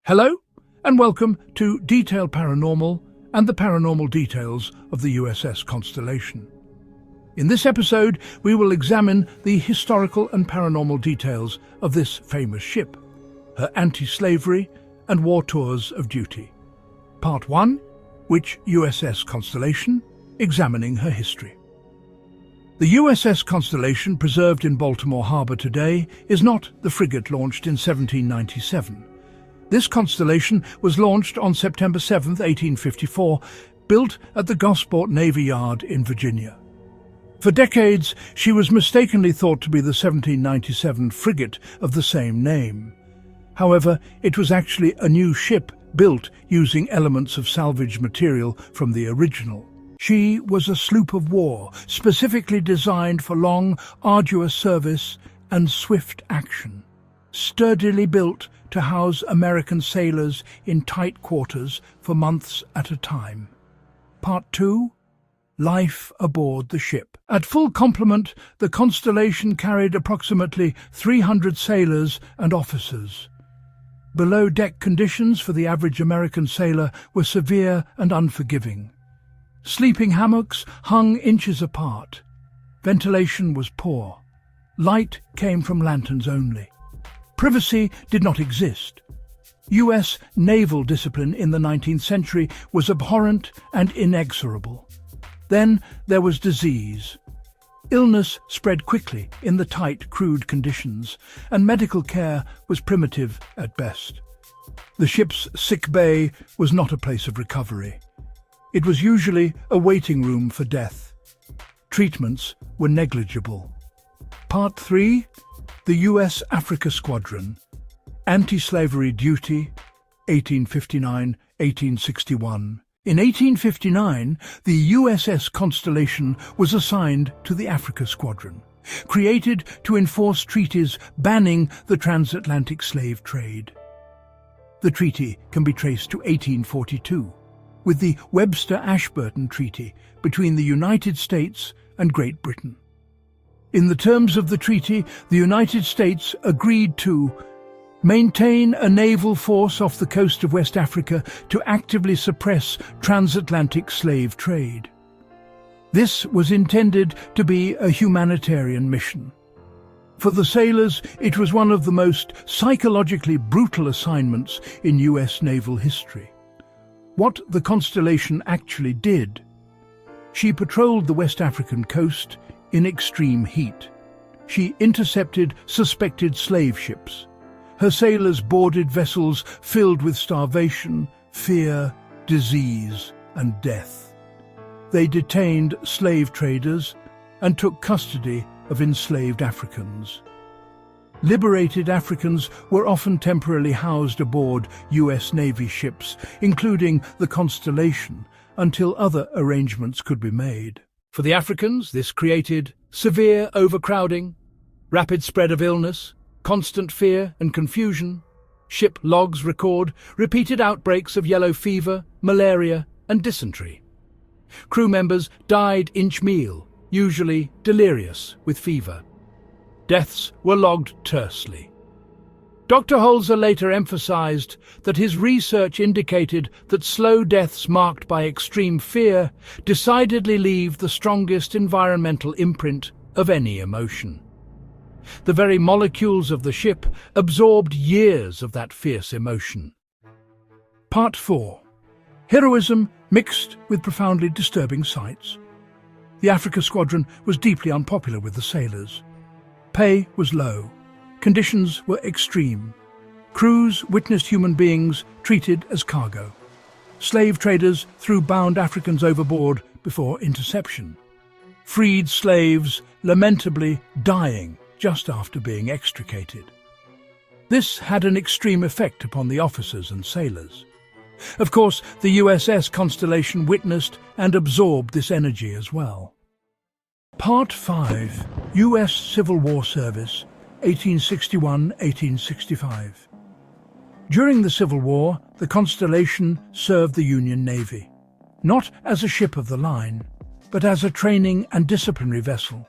Hello, and welcome to Detailed Paranormal and the paranormal details of the USS Constellation. In this episode, we will examine the historical and paranormal details of this famous ship, her anti-slavery and war tours of duty. Part 1, which USS Constellation, examining her history. The USS Constellation, preserved in Baltimore Harbor today, is not the frigate launched in 1797. This Constellation was launched on September 7, 1854, built at the Gosport Navy Yard in Virginia. For decades, she was mistakenly thought to be the 1797 frigate of the same name. However, it was actually a new ship built using elements of salvaged material from the original. She was a sloop of war, specifically designed for long, arduous service and swift action. Sturdily built to house American sailors in tight quarters for months at a time. Part 2. Life aboard the ship. At full complement, the Constellation carried approximately 300 sailors and officers. Below-deck conditions for the average American sailor were severe and unforgiving. Sleeping hammocks hung inches apart. Ventilation was poor. Light came from lanterns only. Privacy did not exist. U.S. naval discipline in the 19th century was abhorrent and inexorable. Then there was disease. Illness spread quickly in the tight, crude conditions, and medical care was primitive at best. The ship's sick bay was not a place of recovery. It was usually a waiting room for death. Treatments were negligible. Part 3. The U.S. Africa Squadron. Anti-slavery duty, 1859-1861. In 1859, the USS Constellation was assigned to the Africa Squadron, created to enforce treaties banning the transatlantic slave trade. The treaty can be traced to 1842, with the Webster-Ashburton Treaty between the United States and Great Britain. In the terms of the treaty, the United States agreed to maintain a naval force off the coast of West Africa to actively suppress transatlantic slave trade. This was intended to be a humanitarian mission. For the sailors, it was one of the most psychologically brutal assignments in U.S. naval history. What the Constellation actually did: she patrolled the West African coast in extreme heat. She intercepted suspected slave ships. Her sailors boarded vessels filled with starvation, fear, disease, and death. They detained slave traders and took custody of enslaved Africans. Liberated Africans were often temporarily housed aboard U.S. Navy ships, including the Constellation, until other arrangements could be made. For the Africans, this created severe overcrowding, rapid spread of illness, constant fear and confusion. Ship logs record repeated outbreaks of yellow fever, malaria, and dysentery. Crew members died inch-meal, usually delirious with fever. Deaths were logged tersely. Dr. Holzer later emphasized that his research indicated that slow deaths marked by extreme fear decidedly leave the strongest environmental imprint of any emotion. The very molecules of the ship absorbed years of that fierce emotion. Part 4. Heroism mixed with profoundly disturbing sights. The Africa Squadron was deeply unpopular with the sailors. Pay was low. Conditions were extreme. Crews witnessed human beings treated as cargo. Slave traders threw bound Africans overboard before interception. Freed slaves lamentably dying just after being extricated. This had an extreme effect upon the officers and sailors. Of course, the USS Constellation witnessed and absorbed this energy as well. Part 5. U.S. Civil War Service, 1861-1865. During the Civil War, the Constellation served the Union Navy, not as a ship of the line, but as a training and disciplinary vessel.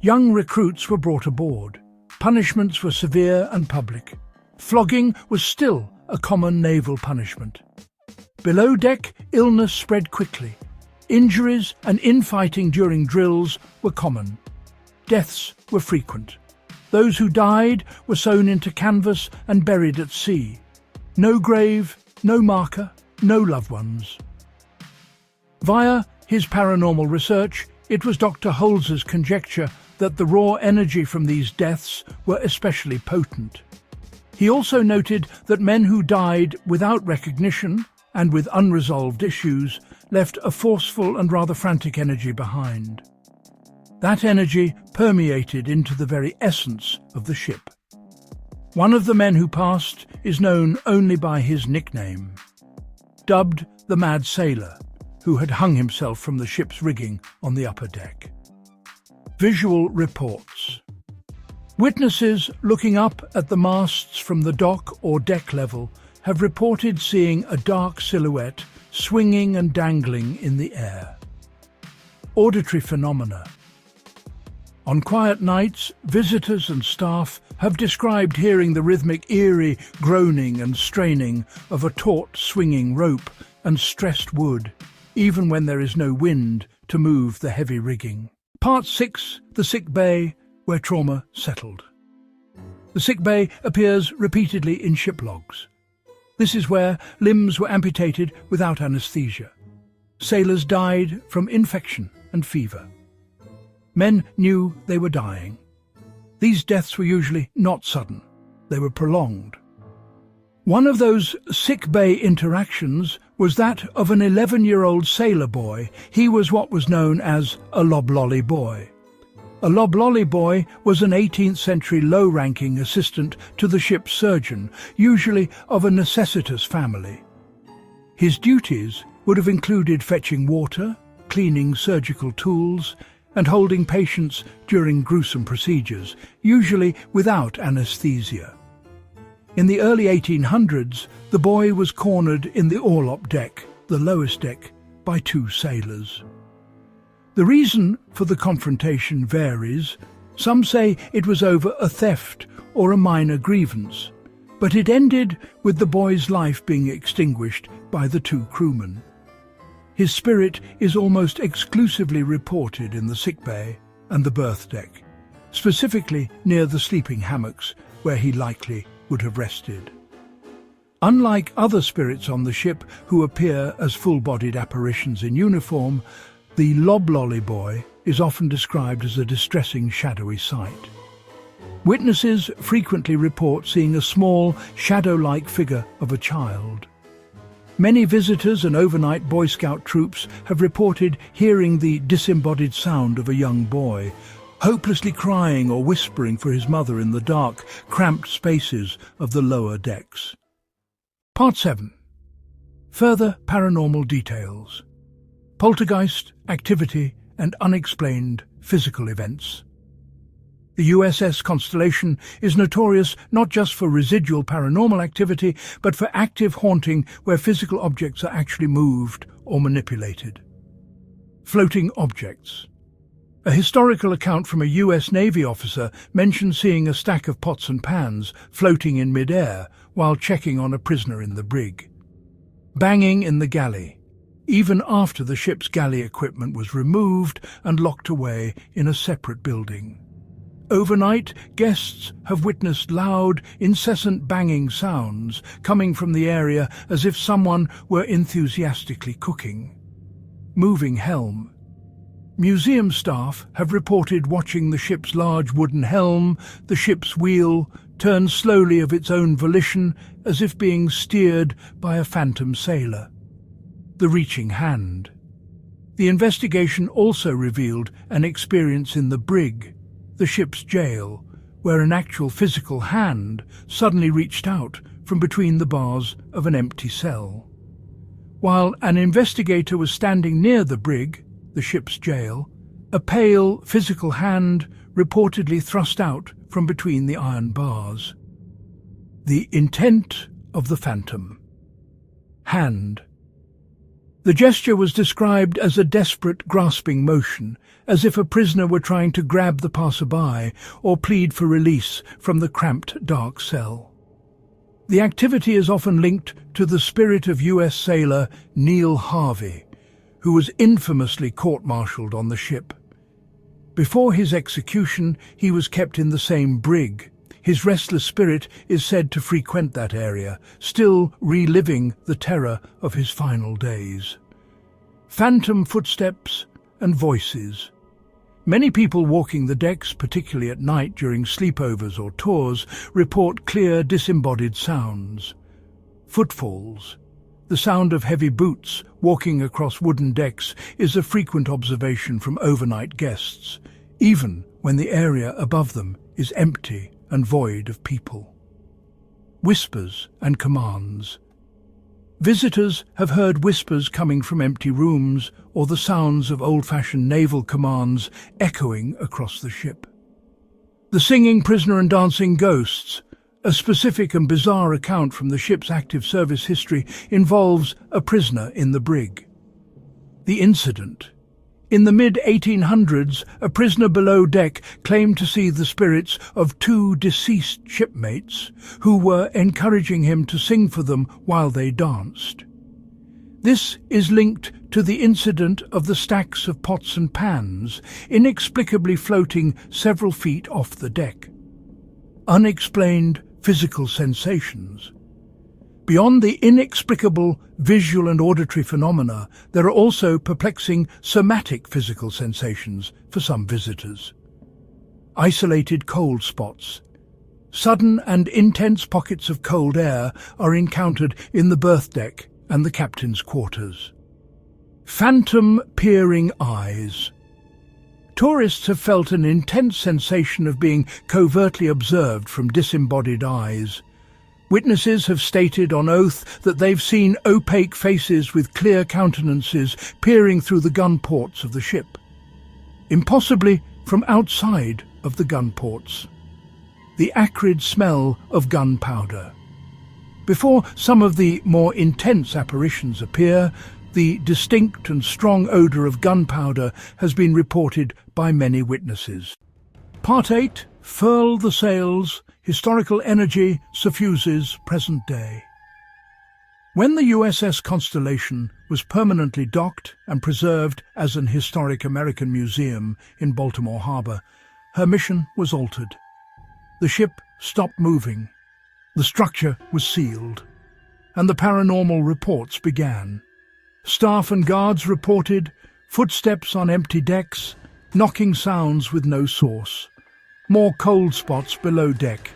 Young recruits were brought aboard. Punishments were severe and public. Flogging was still a common naval punishment. Below deck, illness spread quickly. Injuries and infighting during drills were common. Deaths were frequent. Those who died were sewn into canvas and buried at sea. No grave, no marker, no loved ones. Via his paranormal research, it was Dr. Holz's conjecture that the raw energy from these deaths were especially potent. He also noted that men who died without recognition and with unresolved issues left a forceful and rather frantic energy behind. That energy permeated into the very essence of the ship. One of the men who passed is known only by his nickname, dubbed the Mad Sailor, who had hung himself from the ship's rigging on the upper deck. Visual reports. Witnesses looking up at the masts from the dock or deck level have reported seeing a dark silhouette swinging and dangling in the air. Auditory phenomena. On quiet nights, visitors and staff have described hearing the rhythmic eerie groaning and straining of a taut swinging rope and stressed wood, even when there is no wind to move the heavy rigging. Part 6. The sick bay, where trauma settled. The sick bay appears repeatedly in ship logs. This is where limbs were amputated without anesthesia. Sailors died from infection and fever. Men knew they were dying. These deaths were usually not sudden. They were prolonged. One of those sick bay interactions was that of an 11-year-old sailor boy. He was what was known as a loblolly boy. A loblolly boy was an 18th century low-ranking assistant to the ship's surgeon, usually of a necessitous family. His duties would have included fetching water, cleaning surgical tools, and holding patients during gruesome procedures, usually without anesthesia. In the early 1800s, the boy was cornered in the orlop deck, the lowest deck, by 2 sailors. The reason for the confrontation varies. Some say it was over a theft or a minor grievance, but it ended with the boy's life being extinguished by the 2 crewmen. His spirit is almost exclusively reported in the sickbay and the berth deck, specifically near the sleeping hammocks where he likely would have rested. Unlike other spirits on the ship who appear as full-bodied apparitions in uniform, the loblolly boy is often described as a distressing shadowy sight. Witnesses frequently report seeing a small, shadow-like figure of a child. Many visitors and overnight Boy Scout troops have reported hearing the disembodied sound of a young boy, hopelessly crying or whispering for his mother in the dark, cramped spaces of the lower decks. Part 7. Further paranormal details. Poltergeist, activity, and unexplained physical events. The USS Constellation is notorious not just for residual paranormal activity, but for active haunting where physical objects are actually moved or manipulated. Floating objects. A historical account from a US Navy officer mentions seeing a stack of pots and pans floating in mid-air while checking on a prisoner in the brig. Banging in the galley, even after the ship's galley equipment was removed and locked away in a separate building. Overnight, guests have witnessed loud, incessant banging sounds coming from the area as if someone were enthusiastically cooking. Moving helm. Museum staff have reported watching the ship's large wooden helm, the ship's wheel, turn slowly of its own volition as if being steered by a phantom sailor. The reaching hand. The investigation also revealed an experience in the brig, the ship's jail, where an actual physical hand suddenly reached out from between the bars of an empty cell. While an investigator was standing near the brig, the ship's jail, a pale physical hand reportedly thrust out from between the iron bars. The intent of the phantom. Hand. The gesture was described as a desperate, grasping motion, as if a prisoner were trying to grab the passerby or plead for release from the cramped, dark cell. The activity is often linked to the spirit of US sailor Neil Harvey, who was infamously court-martialed on the ship. Before his execution, he was kept in the same brig. His restless spirit is said to frequent that area, still reliving the terror of his final days. Phantom footsteps and voices. Many people walking the decks, particularly at night during sleepovers or tours, report clear disembodied sounds. Footfalls. The sound of heavy boots walking across wooden decks is a frequent observation from overnight guests, even when the area above them is empty and void of people. Whispers and commands. Visitors have heard whispers coming from empty rooms or the sounds of old-fashioned naval commands echoing across the ship. The singing prisoner and dancing ghosts. A specific and bizarre account from the ship's active service history involves a prisoner in the brig. The incident. In the mid-1800s, a prisoner below deck claimed to see the spirits of two deceased shipmates who were encouraging him to sing for them while they danced. This is linked to the incident of the stacks of pots and pans inexplicably floating several feet off the deck. Unexplained physical sensations. Beyond the inexplicable visual and auditory phenomena, there are also perplexing somatic physical sensations for some visitors. Isolated cold spots. Sudden and intense pockets of cold air are encountered in the berth deck and the captain's quarters. Phantom peering eyes. Tourists have felt an intense sensation of being covertly observed from disembodied eyes. Witnesses have stated on oath that they've seen opaque faces with clear countenances peering through the gun ports of the ship, impossibly from outside of the gun ports. The acrid smell of gunpowder. Before some of the more intense apparitions appear, the distinct and strong odour of gunpowder has been reported by many witnesses. Part 8. Furl the sails. Historical energy suffuses present day. When the USS Constellation was permanently docked and preserved as an historic American museum in Baltimore Harbor, her mission was altered. The ship stopped moving, the structure was sealed, and the paranormal reports began. Staff and guards reported footsteps on empty decks, knocking sounds with no source, more cold spots below deck,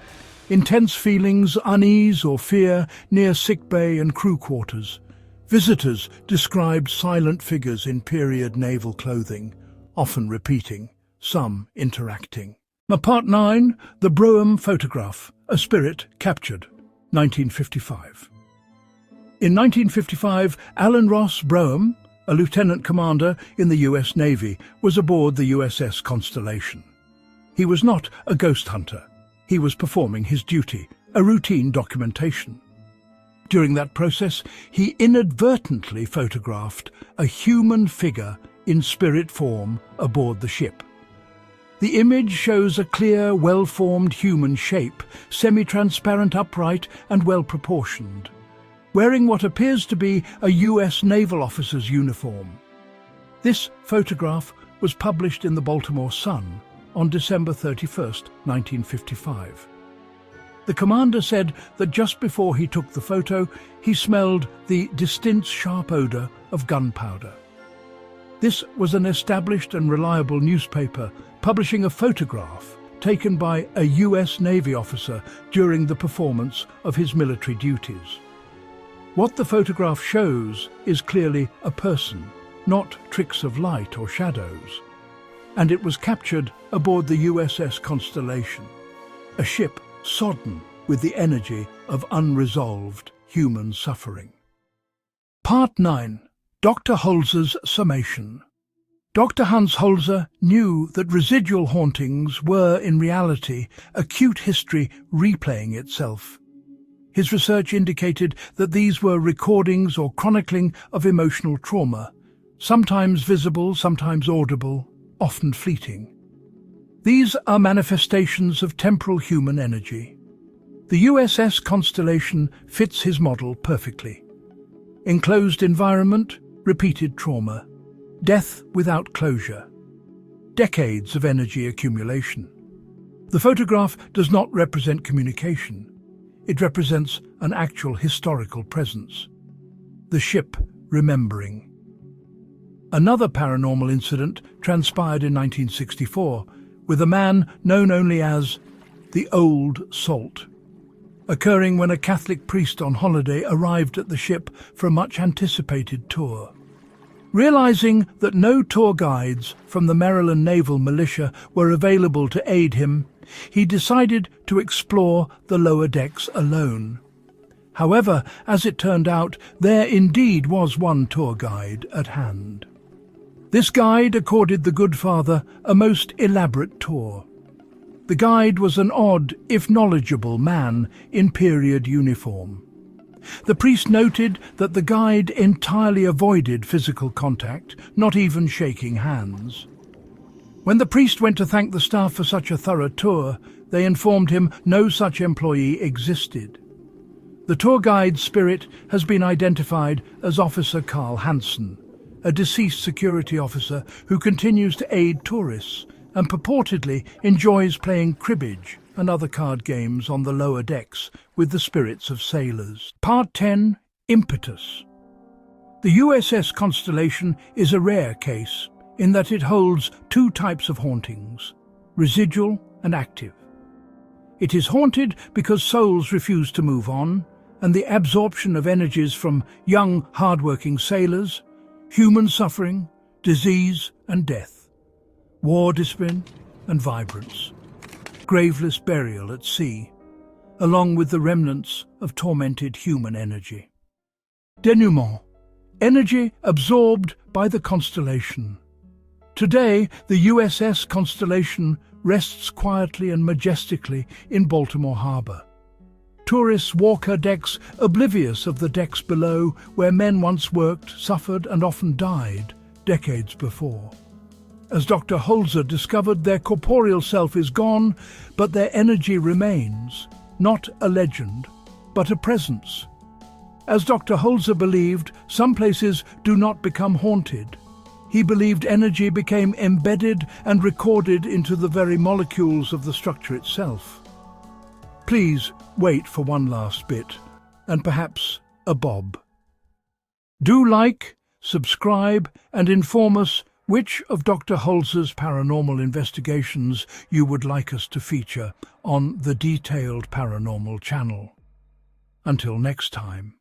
intense feelings, unease or fear near sickbay and crew quarters. Visitors described silent figures in period naval clothing, often repeating, some interacting. Part 9. The Brougham Photograph, a Spirit Captured, 1955. In 1955, Alan Ross Brougham, a lieutenant commander in the US Navy, was aboard the USS Constellation. He was not a ghost hunter. He was performing his duty, a routine documentation. During that process, he inadvertently photographed a human figure in spirit form aboard the ship. The image shows a clear, well-formed human shape, semi-transparent, upright, and well-proportioned, wearing what appears to be a US naval officer's uniform. This photograph was published in the Baltimore Sun on December 31, 1955. The commander said that just before he took the photo, he smelled the distinct sharp odour of gunpowder. This was an established and reliable newspaper publishing a photograph taken by a US Navy officer during the performance of his military duties. What the photograph shows is clearly a person, not tricks of light or shadows. And it was captured aboard the USS Constellation, a ship sodden with the energy of unresolved human suffering. Part 9. Dr. Holzer's Summation. Dr. Hans Holzer knew that residual hauntings were, in reality, acute history replaying itself. His research indicated that these were recordings or chronicling of emotional trauma, sometimes visible, sometimes audible, often fleeting. These are manifestations of temporal human energy. The USS Constellation fits his model perfectly. Enclosed environment, repeated trauma, death without closure, decades of energy accumulation. The photograph does not represent communication. It represents an actual historical presence. The ship remembering. Another paranormal incident transpired in 1964 with a man known only as the Old Salt, occurring when a Catholic priest on holiday arrived at the ship for a much-anticipated tour. Realizing that no tour guides from the Maryland Naval Militia were available to aid him, he decided to explore the lower decks alone. However, as it turned out, there indeed was one tour guide at hand. This guide accorded the good father a most elaborate tour. The guide was an odd, if knowledgeable, man in period uniform. The priest noted that the guide entirely avoided physical contact, not even shaking hands. When the priest went to thank the staff for such a thorough tour, they informed him no such employee existed. The tour guide's spirit has been identified as Officer Carl Hansen, a deceased security officer who continues to aid tourists and purportedly enjoys playing cribbage and other card games on the lower decks with the spirits of sailors. Part 10. Impetus. The USS Constellation is a rare case in that it holds two types of hauntings, residual and active. It is haunted because souls refuse to move on, and the absorption of energies from young, hard-working sailors, human suffering, disease and death, war discipline and vibrance, graveless burial at sea, along with the remnants of tormented human energy. Denouement. Energy absorbed by the constellation. Today, the USS Constellation rests quietly and majestically in Baltimore Harbor. Tourists walk her decks, oblivious of the decks below where men once worked, suffered and often died decades before. As Dr. Holzer discovered, their corporeal self is gone, but their energy remains, not a legend, but a presence. As Dr. Holzer believed, some places do not become haunted. He believed energy became embedded and recorded into the very molecules of the structure itself. Please wait for one last bit, and perhaps a bob. Do like, subscribe, and inform us which of Dr. Holzer's paranormal investigations you would like us to feature on the Detailed Paranormal channel. Until next time.